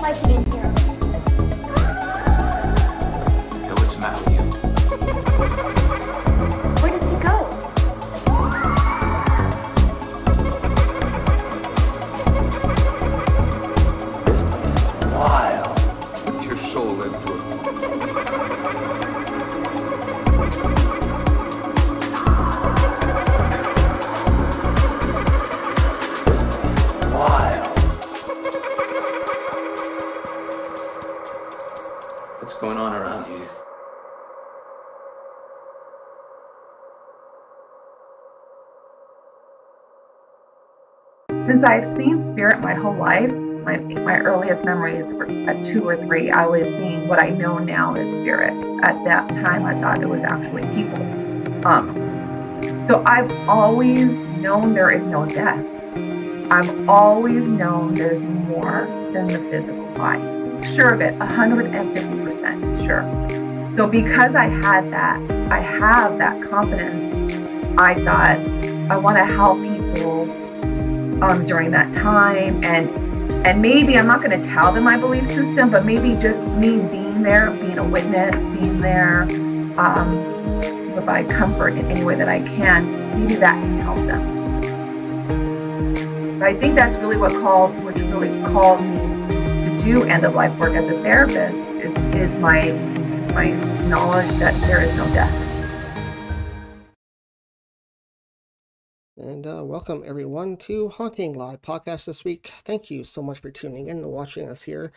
like it in here. So what's the matter with you? Where did he go? Wild. Put your soul into it. Wild. What's going on around you? Since I've seen spirit my whole life, my earliest memories were at 2 or 3. I was seeing what I know now as spirit. At that time, I thought it was actually people. So I've always known there is no death. I've always known there's more than the physical body. Sure of it, 150% sure. So because I have that confidence, I thought I want to help people during that time, and maybe I'm not going to tell them my belief system, but maybe just me being there, being a witness, being there, provide comfort in any way that I can. Maybe that can help them. But I think that's really what really called me to do end of life work as a therapist is my knowledge that there is no death. And welcome everyone to Haunting Live Podcast this week. Thank you so much for tuning in and watching us here.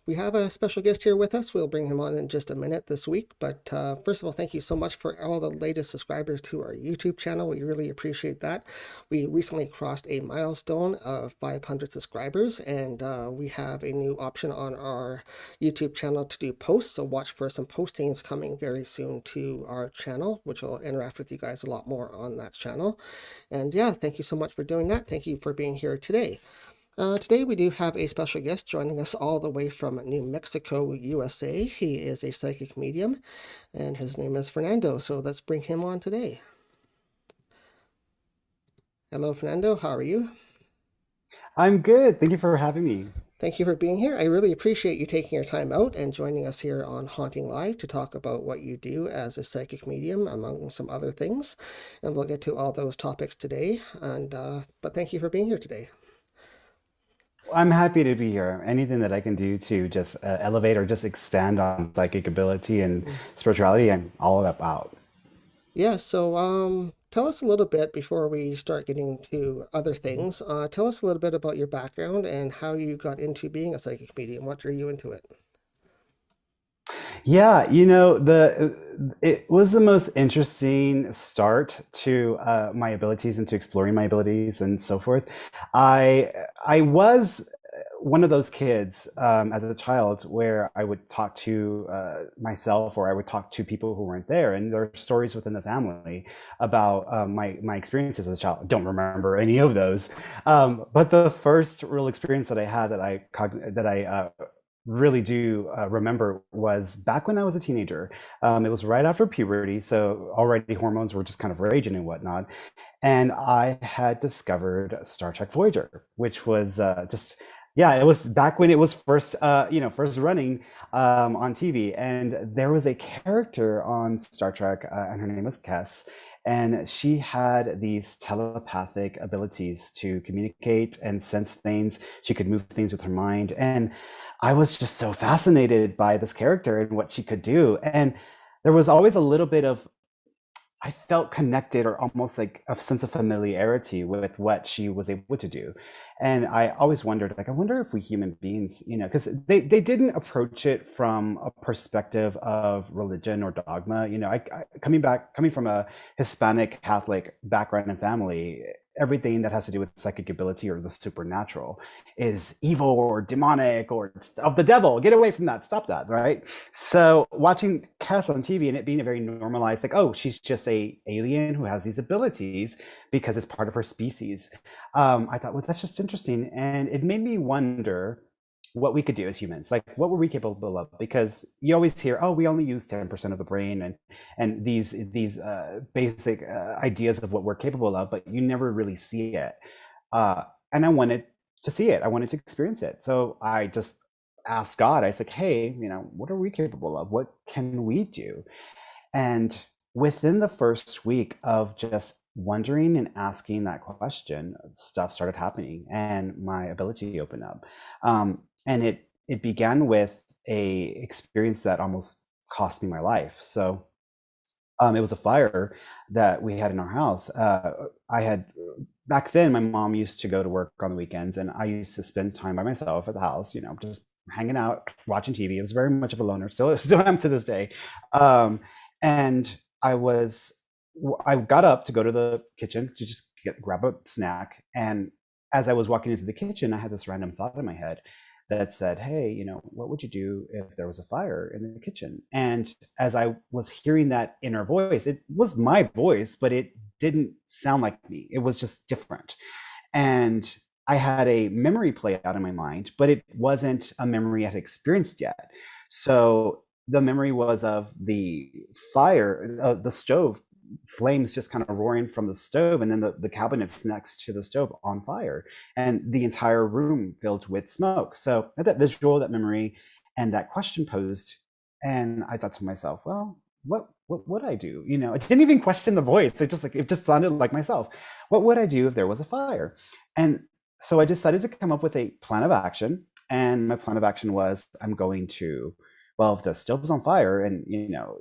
We have a special guest here with us. We'll bring him on in just a minute this week. But first of all, thank you so much for all the latest subscribers to our YouTube channel. We really appreciate that. We recently crossed a milestone of 500 subscribers, and we have a new option on our YouTube channel to do posts. So watch for some postings coming very soon to our channel, which will interact with you guys a lot more on that channel. And yeah, thank you so much for doing that. Thank you for being here today. Today we do have a special guest joining us all the way from New Mexico, USA. He is a psychic medium, and his name is Fernando, so let's bring him on today. Hello, Fernando. How are you? I'm good. Thank you for having me. Thank you for being here. I really appreciate you taking your time out and joining us here on Haunting Live to talk about what you do as a psychic medium, among some other things. And we'll get to all those topics today. But thank you for being here today. I'm happy to be here. Anything that I can do to just elevate or just expand on psychic ability and spirituality, I'm all about. Yeah, so tell us a little bit before we start getting to other things. Tell us a little bit about your background and how you got into being a psychic medium. What drew you into it? Yeah, it was the most interesting start to my abilities and to exploring my abilities and so forth. I was one of those kids as a child where I would talk to myself, or I would talk to people who weren't there, and there are stories within the family about my experiences as a child. I don't remember any of those, but the first real experience that I had that I really do remember was back when I was a teenager. It was right after puberty, so already hormones were just kind of raging and whatnot. And I had discovered Star Trek Voyager, which was it was back when it was first running on TV. And there was a character on Star Trek, and her name was Kes. And she had these telepathic abilities to communicate and sense things. She could move things with her mind. And I was just so fascinated by this character and what she could do. And there was always a little bit of, I felt connected, or almost like a sense of familiarity with what she was able to do. And I always wondered, I wonder if we human beings, because they didn't approach it from a perspective of religion or dogma. Coming from a Hispanic Catholic background and family, everything that has to do with psychic ability or the supernatural is evil or demonic or of the devil. Get away from that. Stop that, right? So watching Cass on TV and it being a very normalized, like, oh, she's just a alien who has these abilities because it's part of her species. I thought, well, that's just interesting. And it made me wonder what we could do as humans, like what were we capable of? Because you always hear, oh, we only use 10% of the brain, and these basic ideas of what we're capable of, but you never really see it. And I wanted to see it. I wanted to experience it. So I just asked God, I was like, hey, what are we capable of? What can we do? And within the first week of just wondering and asking that question, stuff started happening and my ability opened up. And it began with a experience that almost cost me my life. So it was a fire that we had in our house. Back then, my mom used to go to work on the weekends, and I used to spend time by myself at the house, just hanging out, watching TV. I was very much of a loner, still am to this day. And I got up to go to the kitchen to just grab a snack. And as I was walking into the kitchen, I had this random thought in my head that said, hey, what would you do if there was a fire in the kitchen? And as I was hearing that inner voice, it was my voice, but it didn't sound like me. It was just different. And I had a memory play out in my mind, but it wasn't a memory I had experienced yet. So the memory was of the fire, the stove, flames just kind of roaring from the stove, and then the cabinets next to the stove on fire, and the entire room filled with smoke. So I had that visual, that memory, and that question posed, and I thought to myself, well, what would I do? I didn't even question the voice. It just sounded like myself. What would I do if there was a fire? And so I decided to come up with a plan of action, and my plan of action was, I'm going to, well, if the stove was on fire, and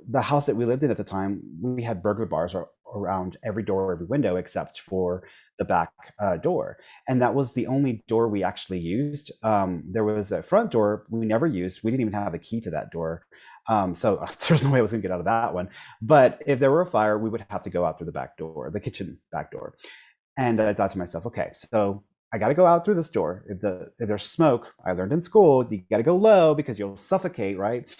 the house that we lived in at the time, we had burglar bars around every door, every window, except for the back door, and that was the only door we actually used. There was a front door we never used. We didn't even have a key to that door, so there's no way I was gonna get out of that one. But if there were a fire, we would have to go out through the back door, the kitchen back door. And I thought to myself, okay, so I got to go out through this door. If there's smoke, I learned in school, you got to go low because you'll suffocate, right?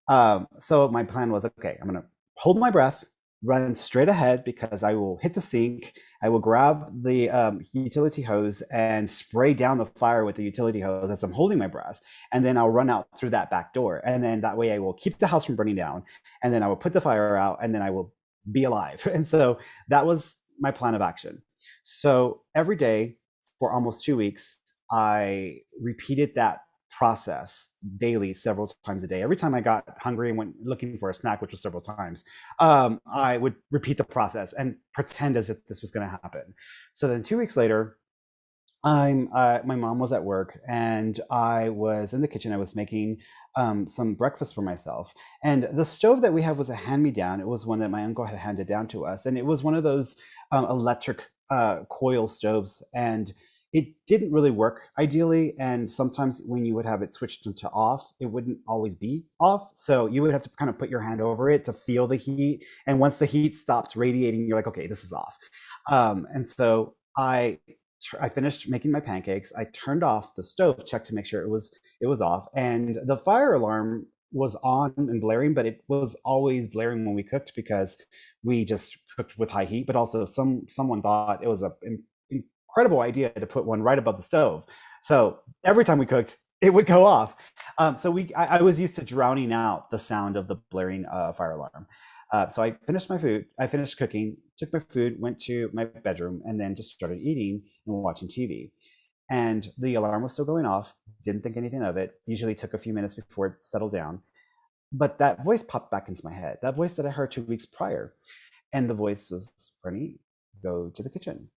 So my plan was, okay, I'm going to hold my breath, run straight ahead because I will hit the sink. I will grab the utility hose and spray down the fire with the utility hose as I'm holding my breath. And then I'll run out through that back door. And then that way I will keep the house from burning down. And then I will put the fire out, and then I will be alive. And so that was my plan of action. So every day, for almost 2 weeks, I repeated that process daily, several times a day. Every time I got hungry and went looking for a snack, which was several times, I would repeat the process and pretend as if this was going to happen. So then 2 weeks later, my mom was at work, and I was in the kitchen. I was making some breakfast for myself, and the stove that we have was a hand-me-down. It was one that my uncle had handed down to us, and it was one of those electric coil stoves, and it didn't really work ideally. And sometimes when you would have it switched into off, it wouldn't always be off. So you would have to kind of put your hand over it to feel the heat. And once the heat stops radiating, you're like, okay, this is off. And so I finished making my pancakes. I turned off the stove, checked to make sure it was off. And the fire alarm was on and blaring, but it was always blaring when we cooked because we just cooked with high heat. But also someone thought it was an incredible idea to put one right above the stove. So every time we cooked, it would go off. I was used to drowning out the sound of the blaring fire alarm. So I finished my food. I finished cooking, took my food, went to my bedroom, and then just started eating and watching TV. And the alarm was still going off. Didn't think anything of it. Usually took a few minutes before it settled down. But that voice popped back into my head. That voice that I heard 2 weeks prior. And the voice was, Bernie, go to the kitchen.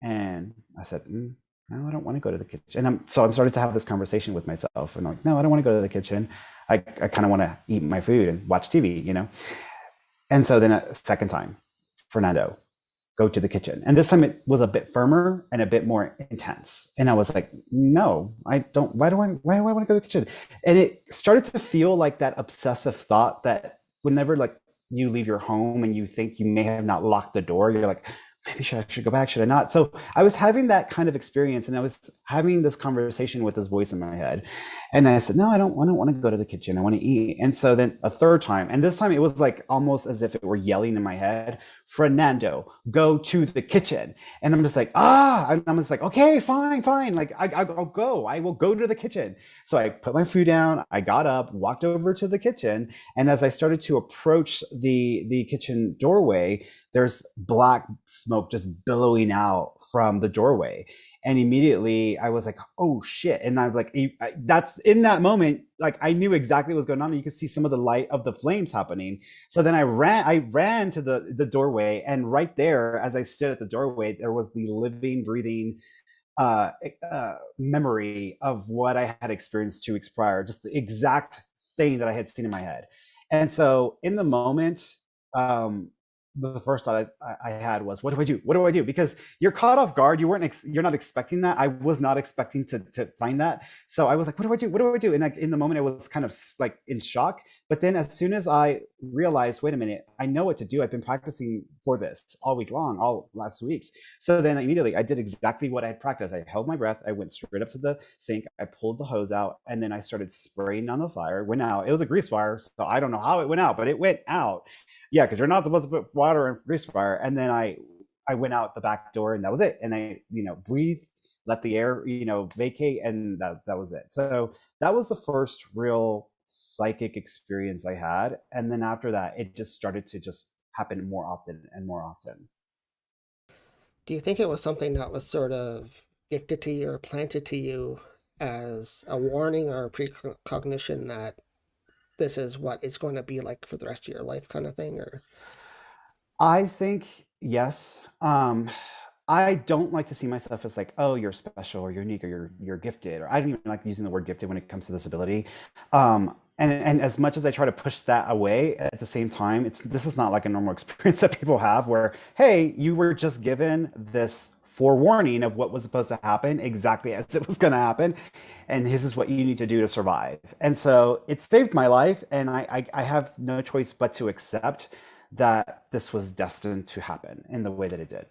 And I said, no, I don't want to go to the kitchen. And so I'm starting to have this conversation with myself. And I'm like, no, I don't want to go to the kitchen. I kind of want to eat my food and watch TV, And so then a second time, Fernando, go to the kitchen. And this time it was a bit firmer and a bit more intense. And I was like, no, I don't. Why do I want to go to the kitchen? And it started to feel like that obsessive thought that whenever like you leave your home and you think you may have not locked the door, you're like, maybe I should go back, should I not? So I was having that kind of experience, and I was having this conversation with this voice in my head. And I said, no, I don't want to go to the kitchen. I want to eat. And so then a third time, and this time it was like almost as if it were yelling in my head, Fernando, go to the kitchen. And I'm just like, I'm just like, okay, fine. Like I'll go. I will go to the kitchen. So I put my food down. I got up, walked over to the kitchen. And as I started to approach the kitchen doorway, there's black smoke smoke just billowing out from the doorway. And immediately I was like, oh shit. And I'm like, that's in that moment, like I knew exactly what was going on. And you could see some of the light of the flames happening. So then I ran to the doorway, and right there, as I stood at the doorway, there was the living, breathing memory of what I had experienced 2 weeks prior, just the exact thing that I had seen in my head. And so in the moment, the first thought I had was, what do I do? What do I do? Because you're caught off guard. You're not expecting that. I was not expecting to find that. So I was like, what do I do? What do I do? And like in the moment, I was kind of like in shock. But then as soon as I realized, wait a minute, I know what to do. I've been practicing for this all week long, all last weeks. So then immediately I did exactly what I had practiced. I held my breath. I went straight up to the sink. I pulled the hose out, and then I started spraying on the fire. It went out. It was a grease fire, so I don't know how it went out, but it went out. Yeah, because you're not supposed to put water in grease fire. And then I went out the back door, and that was it. And I, breathed, let the air, vacate, and that was it. So that was the first real psychic experience I had. And then after that, it just started to just happen more often and more often. Do you think it was something that was sort of gifted to you or planted to you as a warning or a precognition that this is what it's going to be like for the rest of your life, kind of thing? Or I think yes. I don't like to see myself as like, oh, you're special or you're unique or you're gifted, or I don't even like using the word gifted when it comes to this ability. And as much as I try to push that away, at the same time, this is not like a normal experience that people have where, hey, you were just given this forewarning of what was supposed to happen exactly as it was going to happen, and this is what you need to do to survive. And so it saved my life, and I have no choice but to accept that this was destined to happen in the way that it did.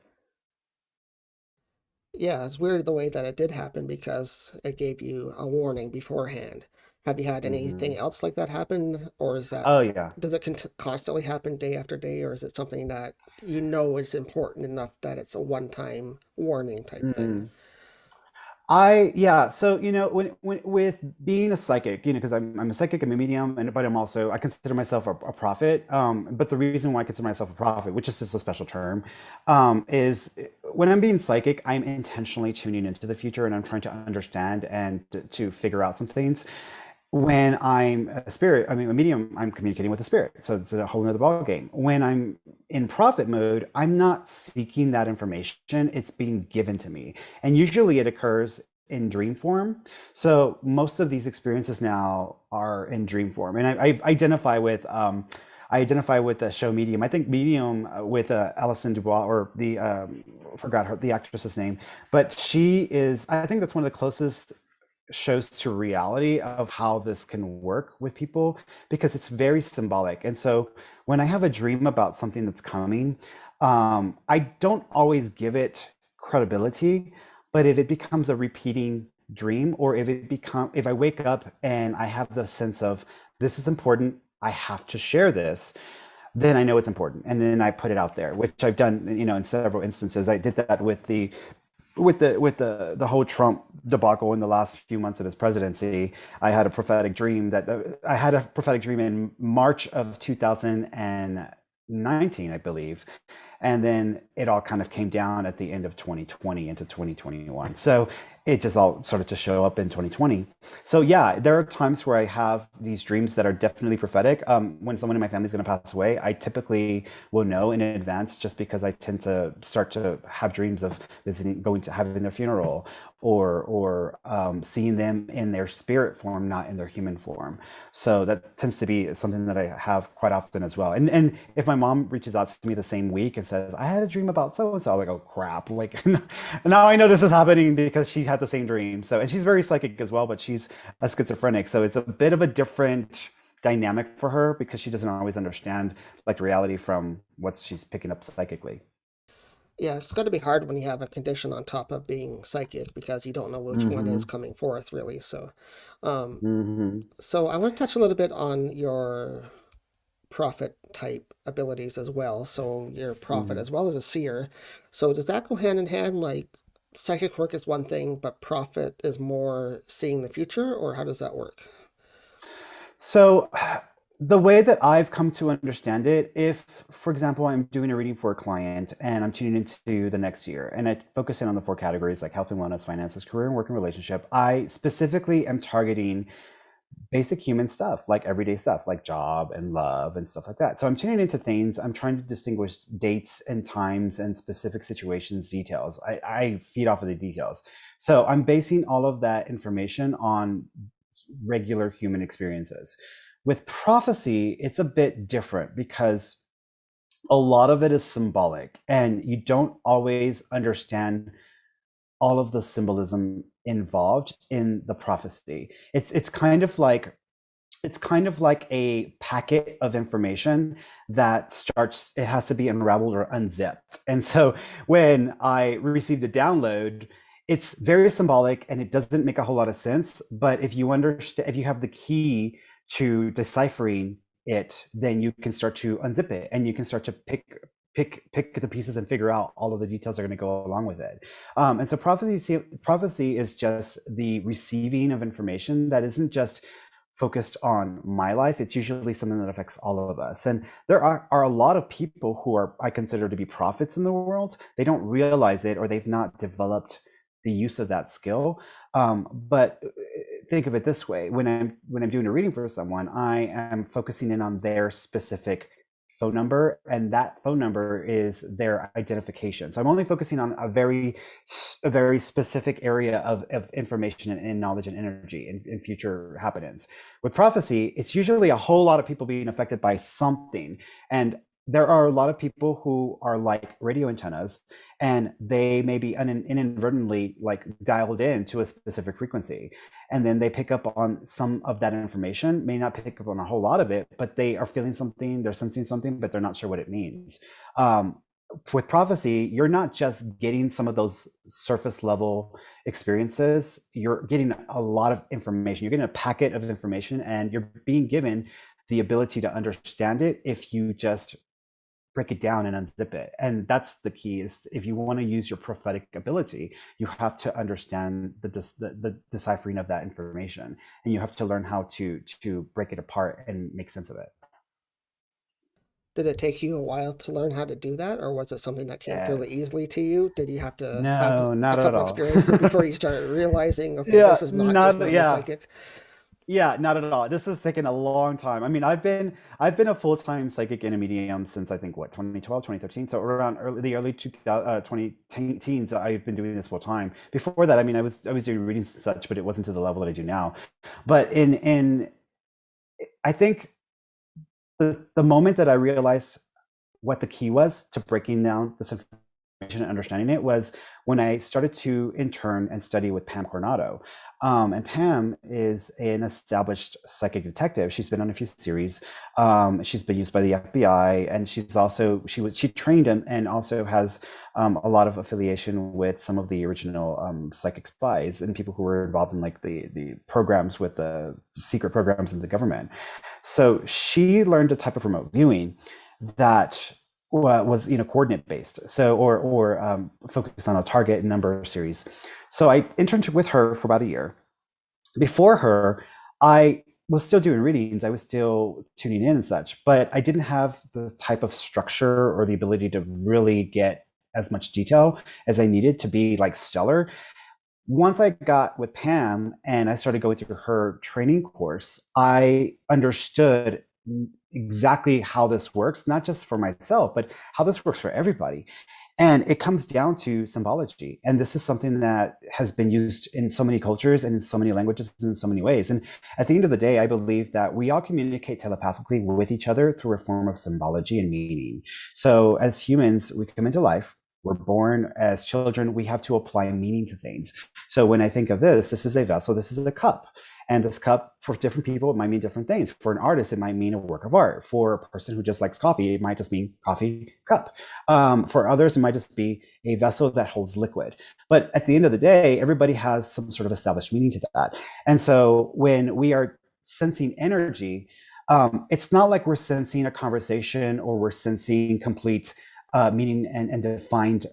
yeah, it's weird the way that it did happen because it gave you a warning beforehand. Have you had anything else like that happen, or Oh yeah. does it constantly happen day after day, or is it something that is important enough that it's a one-time warning type thing? So when with being a psychic, because I'm a psychic, I'm a medium, but I consider myself a prophet. But the reason why I consider myself a prophet, which is just a special term, is when I'm being psychic, I'm intentionally tuning into the future, and I'm trying to understand and to figure out some things. When I'm a spirit, I mean a medium, I'm communicating with a spirit, so it's a whole nother ball game. When I'm in prophet mode, I'm not seeking that information, it's being given to me, and usually it occurs in dream form. So most of these experiences now are in dream form, and I identify with the show Medium. I think Medium with Alison Dubois, or forgot the actress's name, but she is, I think that's one of the closest shows to reality of how this can work with people, because it's very symbolic. And so when I have a dream about something that's coming, I don't always give it credibility, but if it becomes a repeating dream, or if I wake up and I have the sense of this is important, I have to share this, then I know it's important, and then I put it out there, which I've done, in several instances. I did that with the whole Trump debacle in the last few months of his presidency. I had a prophetic dream in March of 2019, I believe. And then it all kind of came down at the end of 2020 into 2021. So it just all started to show up in 2020. So yeah, there are times where I have these dreams that are definitely prophetic. When someone in my family is going to pass away, I typically will know in advance, just because I tend to start to have dreams of going to having their funeral, or seeing them in their spirit form, not in their human form. So that tends to be something that I have quite often as well. And if my mom reaches out to me the same week and says, I had a dream about so and so, I'm like, oh crap, like now I know this is happening because she had the same dream. So, and she's very psychic as well, but she's a schizophrenic, so it's a bit of a different dynamic for her, because she doesn't always understand like reality from what she's picking up psychically. Yeah, it's got to be hard when you have a condition on top of being psychic, because you don't know which one is coming forth, really. So, so I want to touch a little bit on your prophet type abilities as well. So you're a prophet as well as a seer. So does that go hand in hand? Like psychic work is one thing, but prophet is more seeing the future, or how does that work? So the way that I've come to understand it, if, for example, I'm doing a reading for a client and I'm tuning into the next year and I focus in on the 4 categories like health and wellness, finances, career and work and relationship, I specifically am targeting basic human stuff, like everyday stuff, like job and love and stuff like that. So I'm tuning into things. I'm trying to distinguish dates and times and specific situations, details. I feed off of the details. So I'm basing all of that information on regular human experiences. With prophecy, it's a bit different because a lot of it is symbolic and you don't always understand all of the symbolism involved in the prophecy. It's kind of like a packet of information that starts, it has to be unraveled or unzipped. And so when I received a download, it's very symbolic and it doesn't make a whole lot of sense. But if you understand, if you have the key to deciphering it, then you can start to unzip it and you can start to pick the pieces and figure out all of the details that are going to go along with it. And so prophecy is just the receiving of information that isn't just focused on my life. It's usually something that affects all of us. And there are a lot of people who I consider to be prophets in the world. They don't realize it, or they've not developed the use of that skill. But think of it this way: when I'm doing a reading for someone, I am focusing in on their specific phone number, and that phone number is their identification. So I'm only focusing on a very specific area of information and knowledge and energy in future happenings. With prophecy, it's usually a whole lot of people being affected by something. And there are a lot of people who are like radio antennas, and they may be inadvertently like dialed in to a specific frequency. And then they pick up on some of that information, may not pick up on a whole lot of it, but they are feeling something, they're sensing something, but they're not sure what it means. With prophecy, you're not just getting some of those surface level experiences, you're getting a lot of information. You're getting a packet of information, and you're being given the ability to understand it if you just break it down and unzip it. And that's the key, is if you want to use your prophetic ability, you have to understand the deciphering of that information, and you have to learn how to break it apart and make sense of it. Did it take you a while to learn how to do that, or was it something that came fairly Yes. easily to you? Did you have to have No, a not at couple all. experiences before you started realizing, okay, Yeah, this is not just normal yeah. psychic? Yeah, not at all. This has taken a long time. I mean, I've been a full-time psychic and a medium since I think 2012, 2013. So around the early 20 teens, I've been doing this full time. Before that, I mean, I was doing readings and such, but it wasn't to the level that I do now. But I think the moment that I realized what the key was to breaking down this information and understanding it was when I started to intern and study with Pam Coronado. And Pam is an established psychic detective. She's been on a few series. She's been used by the FBI, and she trained and also has a lot of affiliation with some of the original psychic spies and people who were involved in like the programs with the secret programs in the government. So she learned a type of remote viewing that was coordinate based, so or focused on a target number series. So I interned with her for about a year. Before her, I was still doing readings, I was still tuning in and such, but I didn't have the type of structure or the ability to really get as much detail as I needed to be like stellar. Once I got with Pam and I started going through her training course, I understood exactly how this works, not just for myself, but how this works for everybody. And it comes down to symbology. And this is something that has been used in so many cultures and in so many languages and in so many ways. And at the end of the day, I believe that we all communicate telepathically with each other through a form of symbology and meaning. So as humans, we come into life, we're born as children, we have to apply meaning to things. So when I think of this is a vessel, this is a cup. And this cup, for different people, it might mean different things. For an artist, it might mean a work of art. For a person who just likes coffee, it might just mean coffee cup. For others, it might just be a vessel that holds liquid. But at the end of the day, everybody has some sort of established meaning to that. And so when we are sensing energy, it's not like we're sensing a conversation or we're sensing complete meaning and defined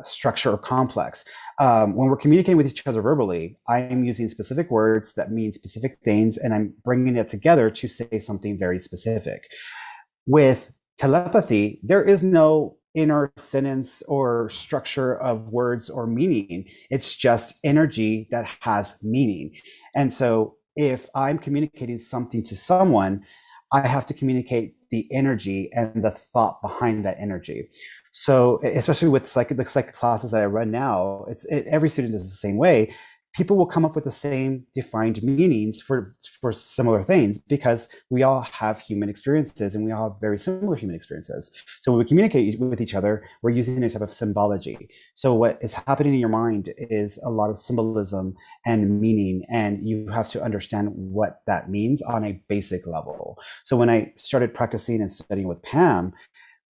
structure or complex. When we're communicating with each other verbally, I am using specific words that mean specific things, and I'm bringing it together to say something very specific. With telepathy, there is no inner sentence or structure of words or meaning. It's just energy that has meaning. And so if I'm communicating something to someone, I have to communicate the energy and the thought behind that energy. So especially with the psychic classes that I run now, every student is the same way. People will come up with the same defined meanings for similar things because we all have human experiences and we all have very similar human experiences. So when we communicate with each other, we're using a type of symbology. So what is happening in your mind is a lot of symbolism and meaning, and you have to understand what that means on a basic level. So when I started practicing and studying with Pam,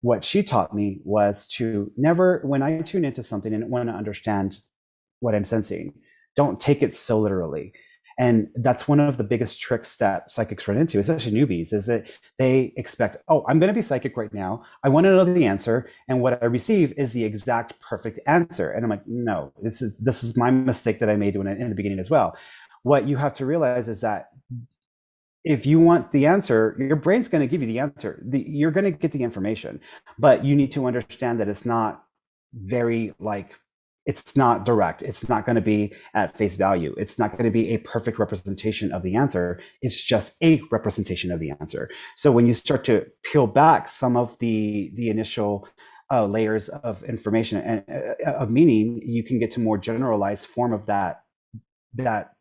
what she taught me was to never, when I tune into something and want to understand what I'm sensing, don't take it so literally. And that's one of the biggest tricks that psychics run into, especially newbies, is that they expect, oh, I'm going to be psychic right now. I want to know the answer. And what I receive is the exact perfect answer. And I'm like, no, this is my mistake that I made in the beginning as well. What you have to realize is that if you want the answer, your brain's going to give you the answer. You're going to get the information, but you need to understand that it's not very it's not direct. It's not going to be at face value. It's not going to be a perfect representation of the answer. It's just a representation of the answer. So when you start to peel back some of the initial layers of information and of meaning, you can get to more generalized form of that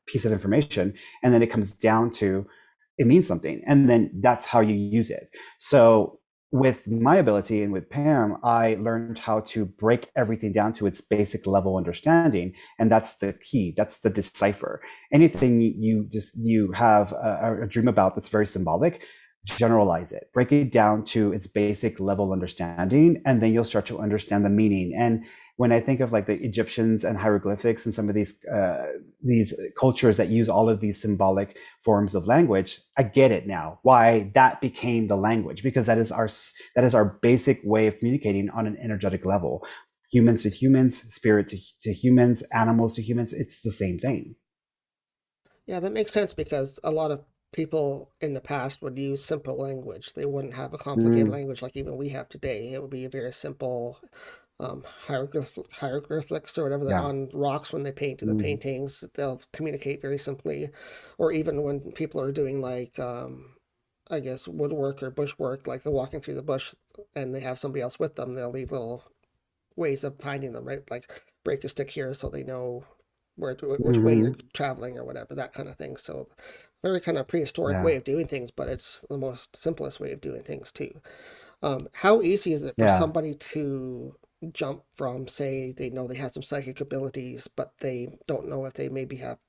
piece of information. And then it comes down to, it means something. And then that's how you use it. So with my ability and with Pam, I learned how to break everything down to its basic level understanding. And that's the key. That's the decipher. Anything you have a dream about that's very symbolic, generalize it, break it down to its basic level understanding, and then you'll start to understand the meaning. And when I think of like the Egyptians and hieroglyphics and some of these cultures that use all of these symbolic forms of language, I get it now why that became the language, because that is our basic way of communicating on an energetic level. Humans with humans, spirit to humans, animals to humans, it's the same thing. Yeah, that makes sense, because a lot of people in the past would use simple language. They wouldn't have a complicated language like even we have today. It would be a very simple hieroglyphics or whatever, Yeah. on rocks when they paint the paintings. They'll communicate very simply. Or even when people are doing like I guess woodwork or bushwork, like they're walking through the bush and they have somebody else with them, they'll leave little ways of finding them, right? Like break a stick here so they know which way you're traveling or whatever, that kind of thing. So very kind of prehistoric way of doing things, but it's the most simplest way of doing things too. How easy is it for somebody to jump from, say, they know they have some psychic abilities, but they don't know if they maybe have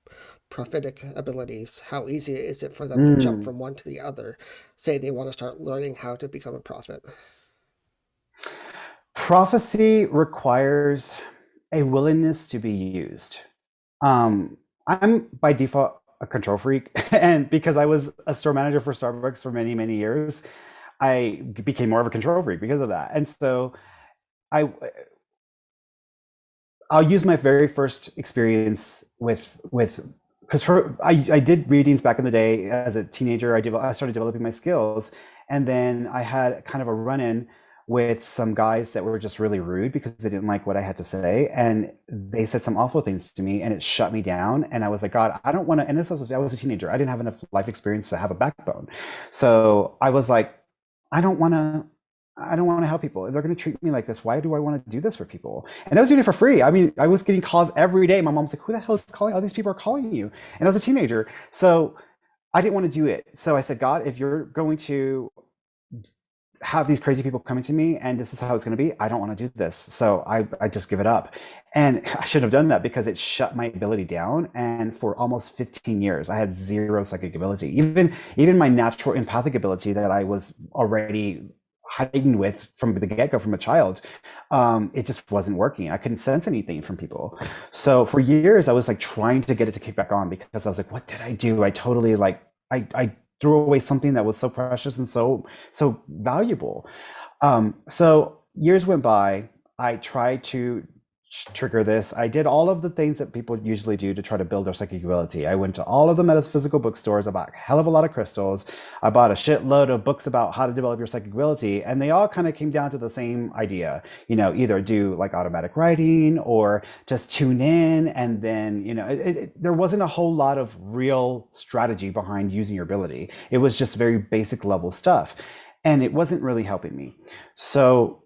prophetic abilities? How easy is it for them to jump from one to the other? Say they want to start learning how to become a prophet. Prophecy requires a willingness to be used. I'm by default a control freak, and because I was a store manager for Starbucks for many, many years, I became more of a control freak because of that. And so I'll use my very first experience with because I did readings back in the day as a teenager. I started developing my skills, and then I had kind of a run-in with some guys that were just really rude because they didn't like what I had to say, and they said some awful things to me, and it shut me down. And I was like, God, I don't want to. And I was a teenager. I didn't have enough life experience to have a backbone, so I was like, I don't want to help people. If they're going to treat me like this, why do I want to do this for people? And I was doing it for free. I mean, I was getting calls every day. My mom's like, who the hell is calling? All these people are calling you. And I was a teenager. So I didn't want to do it. So I said, God, if you're going to have these crazy people coming to me and this is how it's going to be, I don't want to do this. So I just give it up. And I shouldn't have done that because it shut my ability down. And for almost 15 years, I had zero psychic ability. Even my natural empathic ability that I was already heightened with from the get-go from a child, it just wasn't working. I couldn't sense anything from people. So for years, I was like trying to get it to kick back on because I was like, what did I do? I totally I threw away something that was so precious and so valuable. So years went by. I tried to trigger this. I did all of the things that people usually do to try to build their psychic ability. I went to all of the metaphysical bookstores. I bought a hell of a lot of crystals. I bought a shitload of books about how to develop your psychic ability, and they all kind of came down to the same idea. Either do like automatic writing or just tune in, and then there wasn't a whole lot of real strategy behind using your ability. It was just very basic level stuff, and it wasn't really helping me. So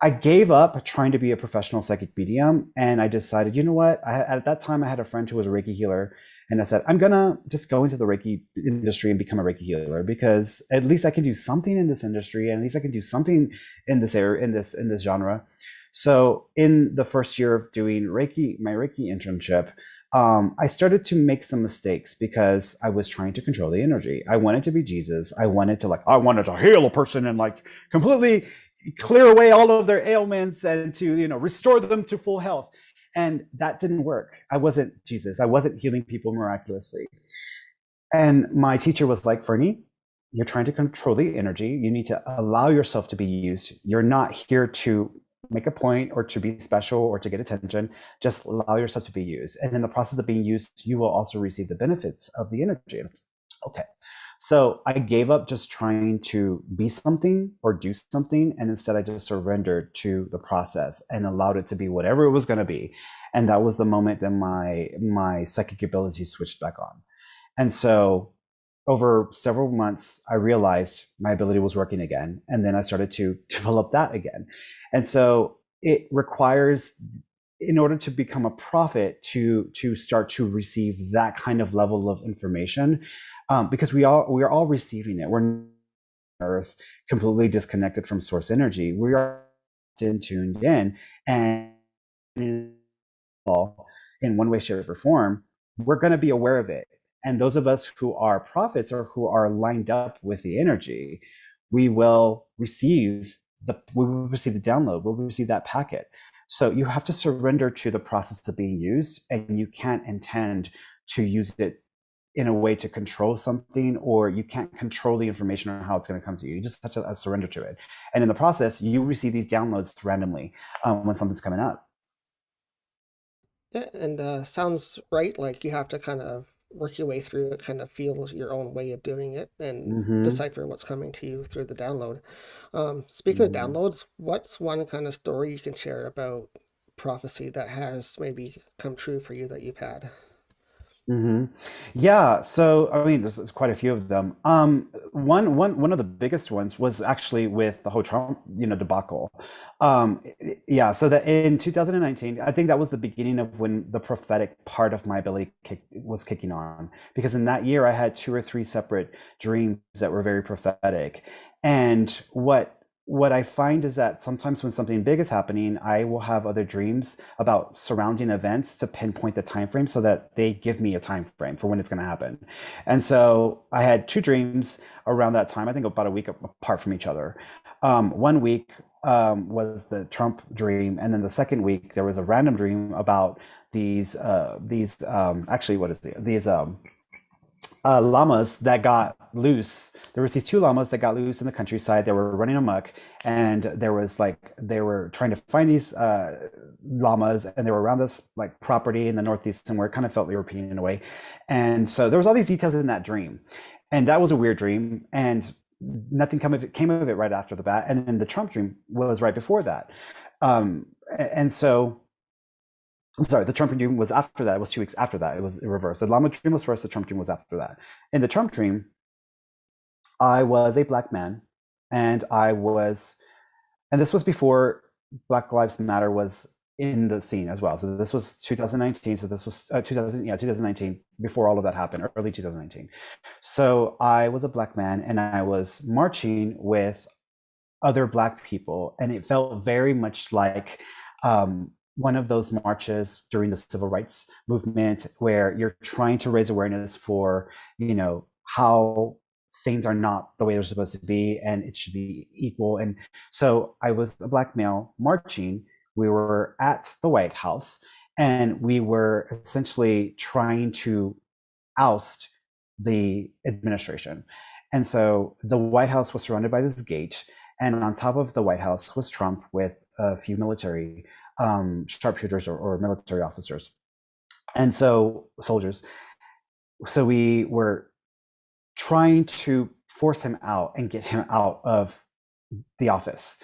I gave up trying to be a professional psychic medium, and I decided, you know what? At that time, I had a friend who was a Reiki healer, and I said, I'm gonna just go into the Reiki industry and become a Reiki healer, because at least I can do something in this industry, and at least I can do something in this area, in this genre. So in the first year of doing Reiki, my Reiki internship, I started to make some mistakes because I was trying to control the energy. I wanted to be Jesus. I wanted to heal a person and completely clear away all of their ailments and to restore them to full health, and that didn't work. I wasn't Jesus. I wasn't healing people miraculously. And my teacher was like, Fernie, you're trying to control the energy. You need to allow yourself to be used. You're not here to make a point or to be special or to get attention. Just allow yourself to be used, and in the process of being used, you will also receive the benefits of the energy. And it's okay. So I gave up just trying to be something or do something, and instead I just surrendered to the process and allowed it to be whatever it was going to be. And that was the moment that my psychic ability switched back on. And so over several months, I realized my ability was working again, and then I started to develop that again. And so it requires, in order to become a prophet, to start to receive that kind of level of information, because we are all receiving it. We're on Earth, completely disconnected from source energy. We are tuned in, and in one way, shape, or form, we're going to be aware of it. And those of us who are prophets or who are lined up with the energy, we will receive the download. We'll receive that packet. So you have to surrender to the process of being used, and you can't intend to use it in a way to control something, or you can't control the information or how it's going to come to you. You just have to surrender to it. And in the process, you receive these downloads randomly when something's coming up. Yeah, and sounds right. Like you have to kind of work your way through it, kind of feel your own way of doing it, and decipher what's coming to you through the download. Speaking of downloads, what's one kind of story you can share about prophecy that has maybe come true for you that you've had? Yeah, so I mean, there's quite a few of them. One of the biggest ones was actually with the whole Trump, debacle. Yeah, so that in 2019, I think that was the beginning of when the prophetic part of my ability was kicking on, because in that year I had 2 or 3 separate dreams that were very prophetic, and what I find is that sometimes when something big is happening, I will have other dreams about surrounding events to pinpoint the time frame so that they give me a time frame for when it's going to happen. And so I had 2 dreams around that time, I think about a week apart from each other. One week was the Trump dream, and then the second week there was a random dream about these llamas that got loose. There was these 2 llamas that got loose in the countryside. They were running amok, and they were trying to find these llamas, and they were around this property in the northeast somewhere. It kind of felt European in a way. And so there was all these details in that dream, and that was a weird dream, and nothing came of it right after the bat. And then the Trump dream was right before that. And so I'm sorry, the Trump dream was after that. It was 2 weeks after that. It was reversed. The llama dream was first, the Trump dream was after that. In the Trump dream, I was a Black man, and this was before Black Lives Matter was in the scene as well. So this was 2019. So this was 2019, before all of that happened, early 2019. So I was a Black man, and I was marching with other Black people, and it felt very much like one of those marches during the civil rights movement, where you're trying to raise awareness for, how things are not the way they're supposed to be, and it should be equal. And so I was a Black male marching. We were at the White House, and we were essentially trying to oust the administration. And so the White House was surrounded by this gate, and on top of the White House was Trump with a few military sharpshooters or military officers, and so soldiers. So we were trying to force him out and get him out of the office.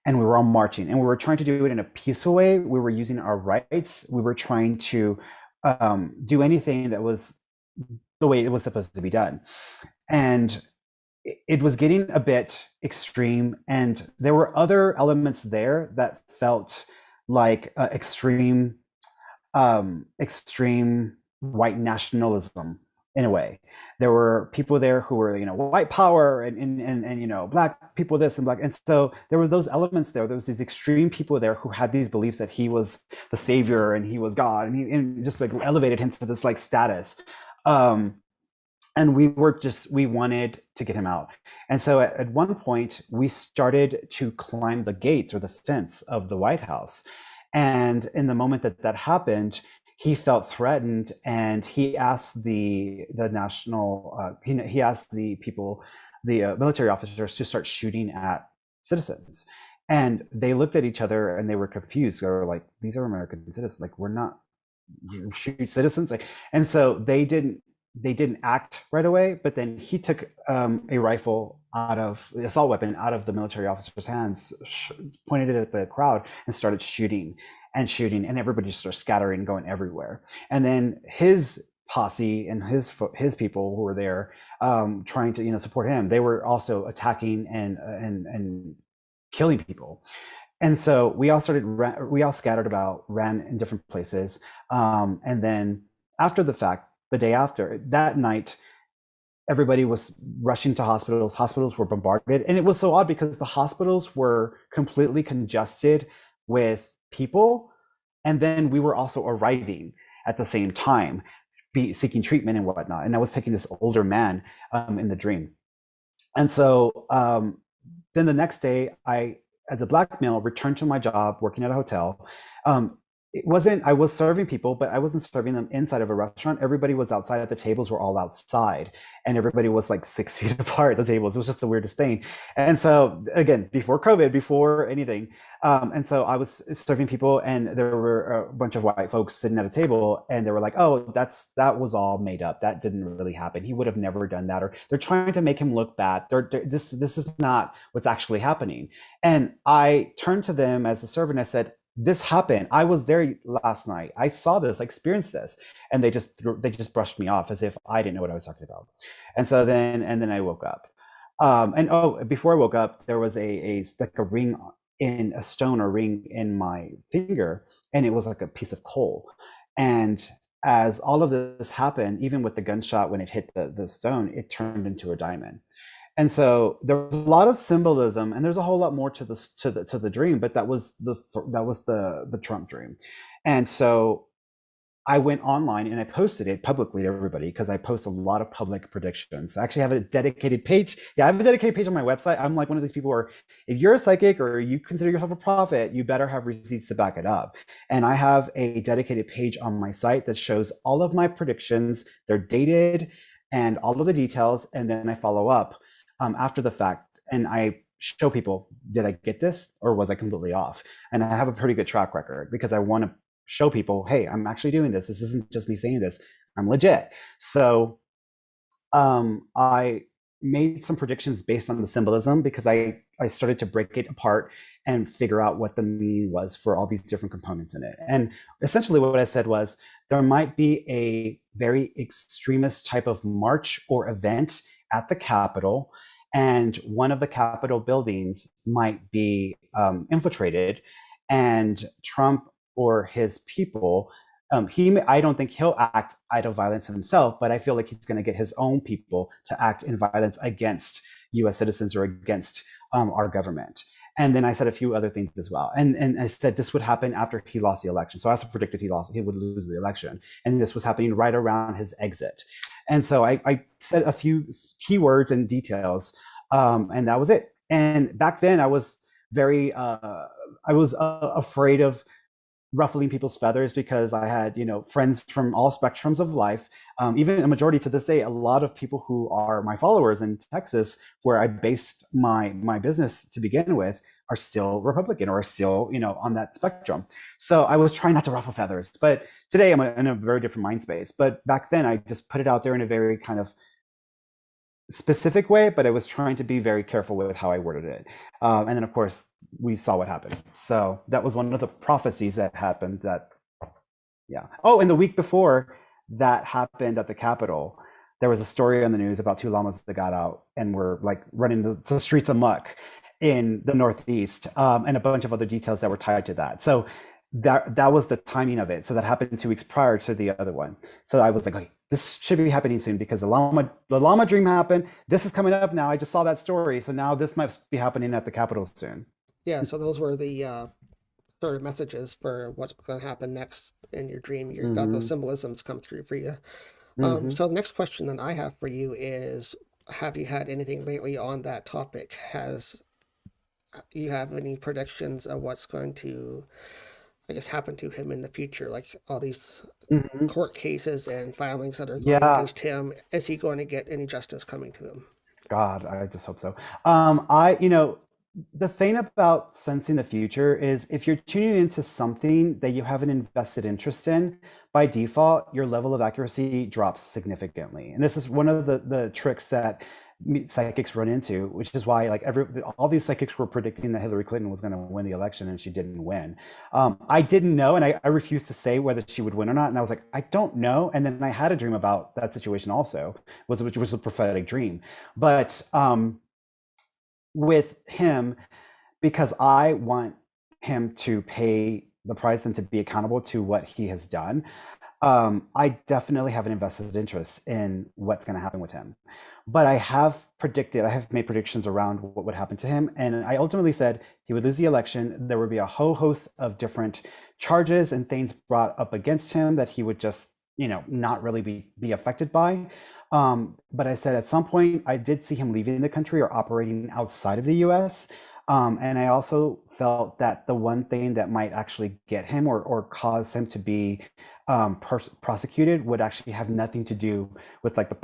And we were all marching, and we were trying to do it in a peaceful way. We were using our rights. We were trying to do anything that was the way it was supposed to be done. And it was getting a bit extreme, and there were other elements there that felt like extreme white nationalism in a way. There were people there who were, white power and black people this and black. And so there were those elements there. There was these extreme people there who had these beliefs that he was the savior and he was God, and just like elevated him to this like status. And we wanted to get him out. And so at one point we started to climb the gates or the fence of the White House. And in the moment that happened, he felt threatened, and he asked he asked the people, the military officers, to start shooting at citizens. And they looked at each other and they were confused. They were like, "These are American citizens. Like, we're not shoot citizens." And so they didn't act right away. But then he took a rifle assault weapon out of the military officer's hands, pointed it at the crowd, and started shooting, and everybody just started scattering, going everywhere. And then his posse and his people who were there trying to support him, they were also attacking and killing people. And so we all scattered about, ran in different places, and then after the fact, the day after, that night, everybody was rushing to hospitals. Hospitals were bombarded. And it was so odd because the hospitals were completely congested with people. And then we were also arriving at the same time, seeking treatment and whatnot. And I was taking this older man in the dream. And so then the next day, I, as a black male, returned to my job working at a hotel. I was serving people, but I wasn't serving them inside of a restaurant. Everybody was outside. The tables were all outside, and everybody was like 6 feet apart. The tables, it was just the weirdest thing. And so again, before COVID, before anything, and so I was serving people, and there were a bunch of white folks sitting at a table, and they were like, "Oh, that was all made up. That didn't really happen. He would have never done that." Or they're trying to make him look bad. This is not what's actually happening. And I turned to them as the servant. I said, "This happened. I was there last night. I saw this, I experienced this." And they just brushed me off as if I didn't know what I was talking about. And so then I woke up. Before I woke up, there was a ring in a stone or ring in my finger, and it was like a piece of coal. And as all of this happened, even with the gunshot, when it hit the stone, it turned into a diamond. And so there was a lot of symbolism, and there's a whole lot more to the dream, but that was the Trump dream. And so I went online and I posted it publicly to everybody, because I post a lot of public predictions. I actually have a dedicated page. Yeah, I have a dedicated page on my website. I'm like one of these people where if you're a psychic or you consider yourself a prophet, you better have receipts to back it up. And I have a dedicated page on my site that shows all of my predictions. They're dated and all of the details, and then I follow up after the fact, and I show people, did I get this or was I completely off? And I have a pretty good track record, because I want to show people, hey, I'm actually doing this. This isn't just me saying this. I'm legit. So I made some predictions based on the symbolism, because I started to break it apart and figure out what the meaning was for all these different components in it. And essentially what I said was, there might be a very extremist type of march or event at the Capitol, and one of the Capitol buildings might be infiltrated, and Trump or his people, I don't think he'll act out of violence himself, but I feel like he's going to get his own people to act in violence against U.S. citizens or against our government. And then I said a few other things as well. And I said this would happen after he lost the election. So I also predicted he would lose the election. And this was happening right around his exit. And so I said a few keywords and details, and that was it. And back then I was very, afraid of ruffling people's feathers because I had, friends from all spectrums of life. Even a majority to this day, a lot of people who are my followers in Texas, where I based my business to begin with, are still Republican or are still, on that spectrum. So I was trying not to ruffle feathers. But today I'm in a very different mind space. But back then I just put it out there in a very kind of specific way, but I was trying to be very careful with how I worded it. And then, of course, we saw what happened. So that was one of the prophecies that happened. Yeah. Oh, and the week before that happened at the Capitol, there was a story on the news about two llamas that got out and were like running the streets amok in the Northeast, and a bunch of other details that were tied to that. So that was the timing of it. So that happened 2 weeks prior to the other one. So I was like, okay, this should be happening soon because the llama dream happened. This is coming up now. I just saw that story. So now this might be happening at the Capitol soon. Yeah, so those were the sort of messages for what's going to happen next in your dream. You've got those symbolisms come through for you. So the next question that I have for you is, have you had anything lately on that topic? You have any predictions of what's going to, I guess, happen to him in the future? Like all these court cases and filings that are going against him. Is he going to get any justice coming to him? God, I just hope so. The thing about sensing the future is if you're tuning into something that you have an invested interest in, by default, your level of accuracy drops significantly. And this is one of the tricks that psychics run into, which is why like all these psychics were predicting that Hillary Clinton was going to win the election and she didn't win. I didn't know, and I refused to say whether she would win or not. And I was like, I don't know. And then I had a dream about that situation also, which was a prophetic dream. But with him, because I want him to pay the price and to be accountable to what he has done, I definitely have an invested interest in what's going to happen with him. But I have made predictions around what would happen to him. And I ultimately said he would lose the election. There would be a whole host of different charges and things brought up against him that he would just, not really be affected by. But I said at some point, I did see him leaving the country or operating outside of the US. And I also felt that the one thing that might actually get him or cause him to be prosecuted would actually have nothing to do with like the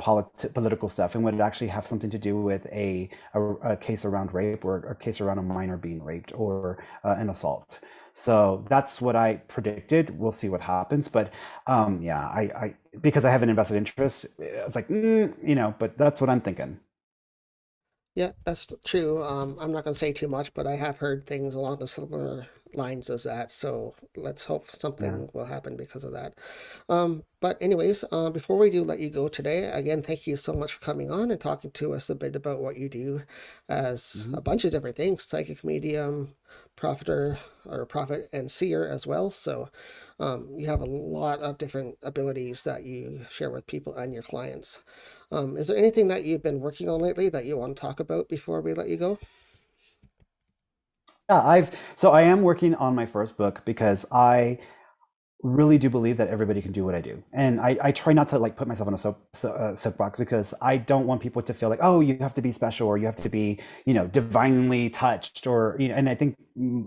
political stuff, and would actually have something to do with a case around rape or a case around a minor being raped or an assault. So that's what I predicted. We'll see what happens. But I because I have an invested interest, I was like, but that's what I'm thinking. Yeah, that's true. I'm not going to say too much, but I have heard things along the similar lines as that. So let's hope something will happen because of that. But anyways, before we do let you go today, again, thank you so much for coming on and talking to us a bit about what you do as a bunch of different things: psychic medium, prophet and seer as well. So you have a lot of different abilities that you share with people and your clients. Is there anything that you've been working on lately that you want to talk about before we let you go? Yeah, I am working on my first book because I really do believe that everybody can do what I do. And I try not to like put myself on a soapbox because I don't want people to feel like, oh, you have to be special or you have to be, divinely touched or, and I think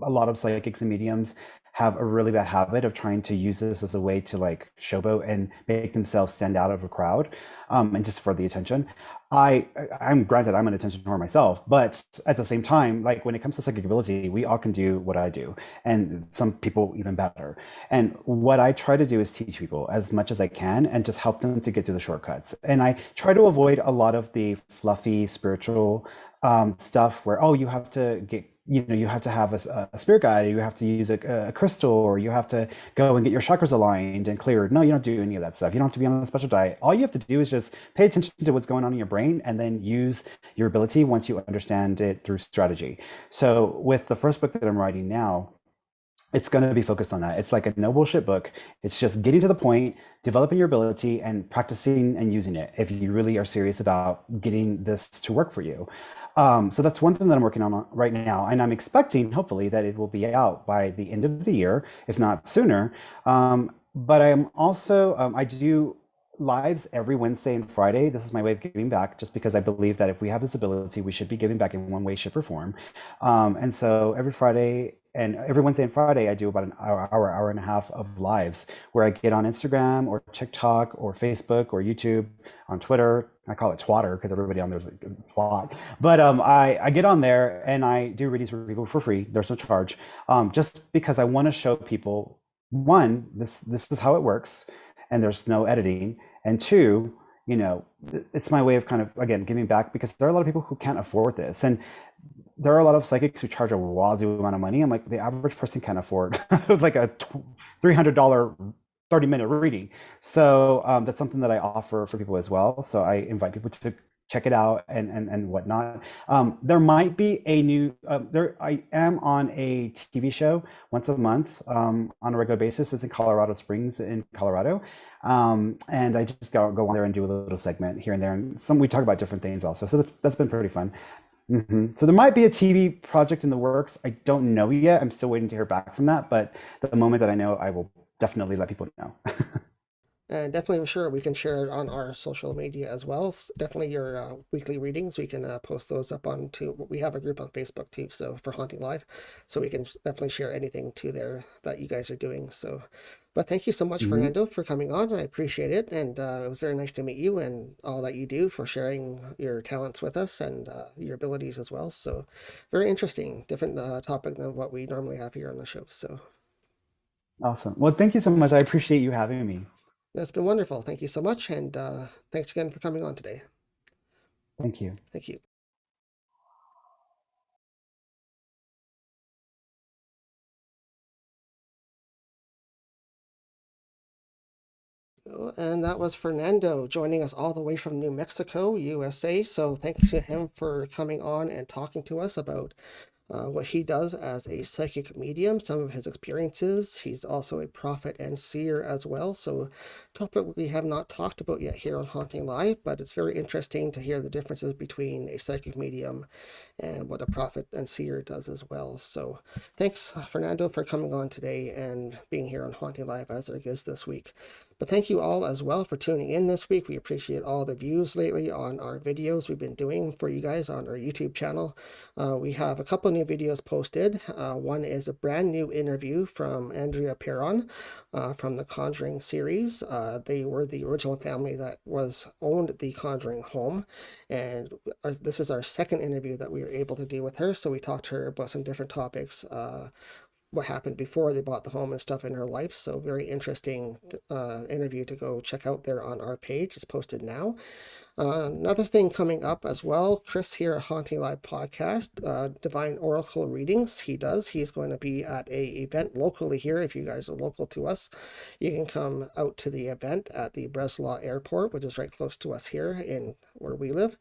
a lot of psychics and mediums have a really bad habit of trying to use this as a way to like showboat and make themselves stand out of a crowd, and just for the attention. I'm granted I'm an attention whore myself, but at the same time, like when it comes to psychic ability, we all can do what I do, and some people even better. And what I try to do is teach people as much as I can and just help them to get through the shortcuts. And I try to avoid a lot of the fluffy spiritual stuff where, oh, you have to get, you have to have a spirit guide, or you have to use a crystal, or you have to go and get your chakras aligned and cleared. No, you don't do any of that stuff. You don't have to be on a special diet. All you have to do is just pay attention to what's going on in your brain and then use your ability once you understand it through strategy. So with the first book that I'm writing now, it's going to be focused on that. It's like a no bullshit book. It's just getting to the point, developing your ability and practicing and using it if you really are serious about getting this to work for you. So that's one thing that I'm working on right now. And I'm expecting, hopefully, that it will be out by the end of the year, if not sooner. But I'm also, I do lives every Wednesday and Friday. This is my way of giving back, just because I believe that if we have this ability, we should be giving back in one way, shape, or form. And so every Friday And every Wednesday and Friday, I do about an hour and a half of lives where I get on Instagram or TikTok or Facebook or YouTube, on Twitter. I call it Twatter because everybody on there is like twat. But I get on there and I do readings for people for free. There's no charge, just because I want to show people, one, this is how it works, and there's no editing, and two, you know, it's my way of kind of, again, giving back, because there are a lot of people who can't afford this. And there are a lot of psychics who charge a wazoo amount of money. I'm like, the average person can't afford like a $300 30-minute reading. So that's something that I offer for people as well. So I invite people to check it out and whatnot. There might be a new, I am on a TV show once a month on a regular basis. It's in Colorado Springs in Colorado. And I just go on there and do a little segment here and there. And we talk about different things also. So that's been pretty fun. So there might be a TV project in the works. I don't know yet. I'm still waiting to hear back from that. But the moment that I know, I will definitely let people know. And definitely, sure, we can share it on our social media as well. Definitely your weekly readings, we can post those up onto, we have a group on Facebook too, so for Haunting Live, so we can definitely share anything to there that you guys are doing. So, but thank you so much, Fernando, for coming on. I appreciate it, and it was very nice to meet you and all that you do, for sharing your talents with us and your abilities as well. So, very interesting, different topic than what we normally have here on the show. So, awesome. Well, thank you so much. I appreciate you having me. That's been wonderful. Thank you so much. And thanks again for coming on today. Thank you. Thank you. And that was Fernando joining us all the way from New Mexico, USA. So thanks to him for coming on and talking to us about what he does as a psychic medium, some of his experiences. He's also a prophet and seer as well. So topic we have not talked about yet here on Haunting Live, but it's very interesting to hear the differences between a psychic medium and what a prophet and seer does as well. So thanks, Fernando, for coming on today and being here on Haunting Live as our guest this week. But thank you all as well for tuning in this week. We appreciate all the views lately on our videos we've been doing for you guys on our YouTube channel. We have a couple new videos posted. One is a brand new interview from Andrea Perron from the Conjuring series. They were the original family that owned the Conjuring home. And this is our second interview that we were able to do with her. So we talked to her about some different topics, what happened before they bought the home and stuff in her life. So very interesting interview to go check out there on our page. It's posted now. Another thing coming up as well, Chris here at Haunting Live Podcast, Divine Oracle Readings. He's going to be at a event locally here. If you guys are local to us, you can come out to the event at the Breslau Airport, which is right close to us here in where we live,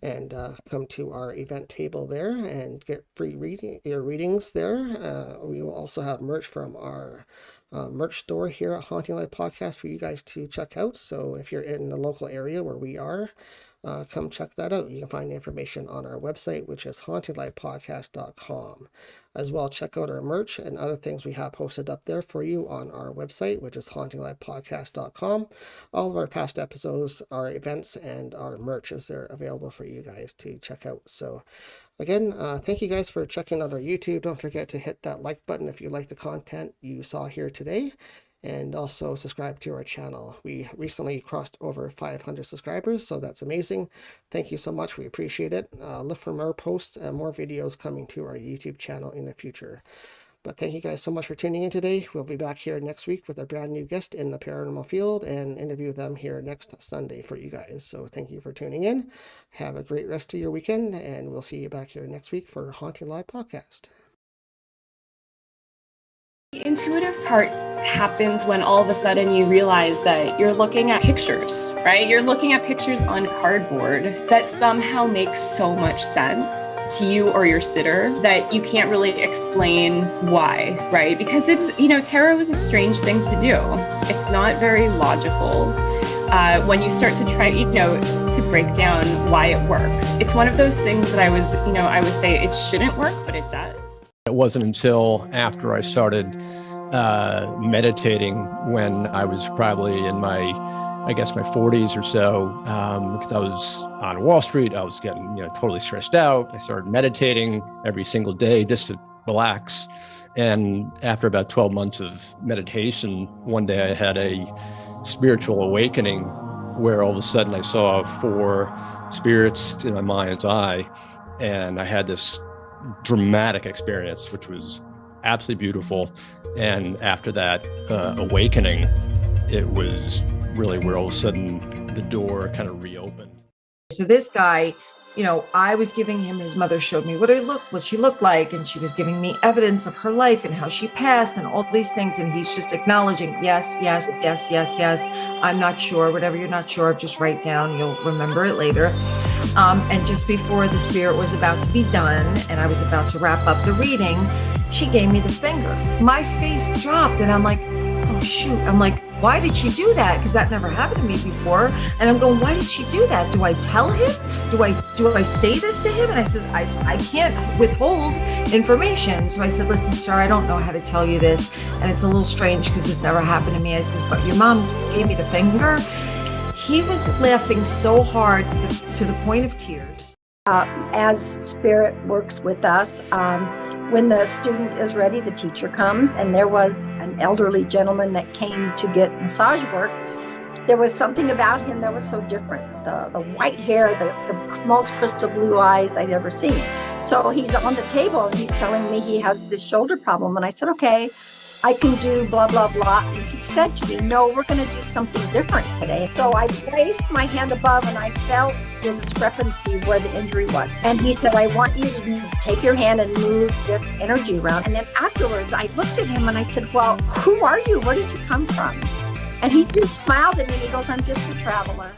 and come to our event table there and get free readings there. We will also have merch from our merch store here at Haunting Live Podcast for you guys to check out. So if you're in the local area where we are, come check that out. You can find the information on our website, which is HauntingLivePodcast.com. As well, check out our merch and other things we have posted up there for you on our website, which is HauntingLivePodcast.com. All of our past episodes, our events, and our merch is there available for you guys to check out. So again, thank you guys for checking out our YouTube. Don't forget to hit that like button if you like the content you saw here today. And also subscribe to our channel. We recently crossed over 500 subscribers, so that's amazing. Thank you so much. We appreciate it. Look for more posts and more videos coming to our YouTube channel in the future. But thank you guys so much for tuning in today. We'll be back here next week with a brand new guest in the paranormal field and interview them here next Sunday for you guys. So thank you for tuning in. Have a great rest of your weekend, and we'll see you back here next week for Haunting Live Podcast. The intuitive part happens when all of a sudden you realize that you're looking at pictures, right? You're looking at pictures on cardboard that somehow make so much sense to you or your sitter that you can't really explain why, right? Because it's, tarot is a strange thing to do. It's not very logical. When you start to try, to break down why it works. It's one of those things that I would say it shouldn't work, but it does. It wasn't until after I started meditating when I was probably in my 40s or so, because I was on Wall Street. I was getting, totally stressed out. I started meditating every single day just to relax. And after about 12 months of meditation, one day I had a spiritual awakening where all of a sudden I saw 4 spirits in my mind's eye. And I had this dramatic experience, which was absolutely beautiful. And after that awakening, it was really where all of a sudden the door kind of reopened. So this guy, you know, I was giving him, his mother showed me what she looked like, and she was giving me evidence of her life and how she passed and all these things. And he's just acknowledging, yes, yes, yes, yes, yes. I'm not sure, whatever you're not sure of, just write down, you'll remember it later. And just before the spirit was about to be done and I was about to wrap up the reading, she gave me the finger. My face dropped and I'm like, oh shoot. I'm like, why did she do that? Because that never happened to me before. And I'm going, why did she do that? Do I tell him? Do I say this to him? And I said, I can't withhold information. So I said, listen, sir, I don't know how to tell you this. And it's a little strange because this never happened to me. I says, but your mom gave me the finger. He was laughing so hard to the point of tears. As Spirit works with us, when the student is ready, the teacher comes, and there was an elderly gentleman that came to get massage work. There was something about him that was so different. The white hair, the most crystal blue eyes I'd ever seen. So he's on the table and he's telling me he has this shoulder problem. And I said, okay, I can do blah, blah, blah. And he said to me, no, we're going to do something different today. So I placed my hand above and I felt the discrepancy where the injury was. And he said, I want you to take your hand and move this energy around. And then afterwards, I looked at him and I said, well, who are you? Where did you come from? And he just smiled at me and he goes, I'm just a traveler.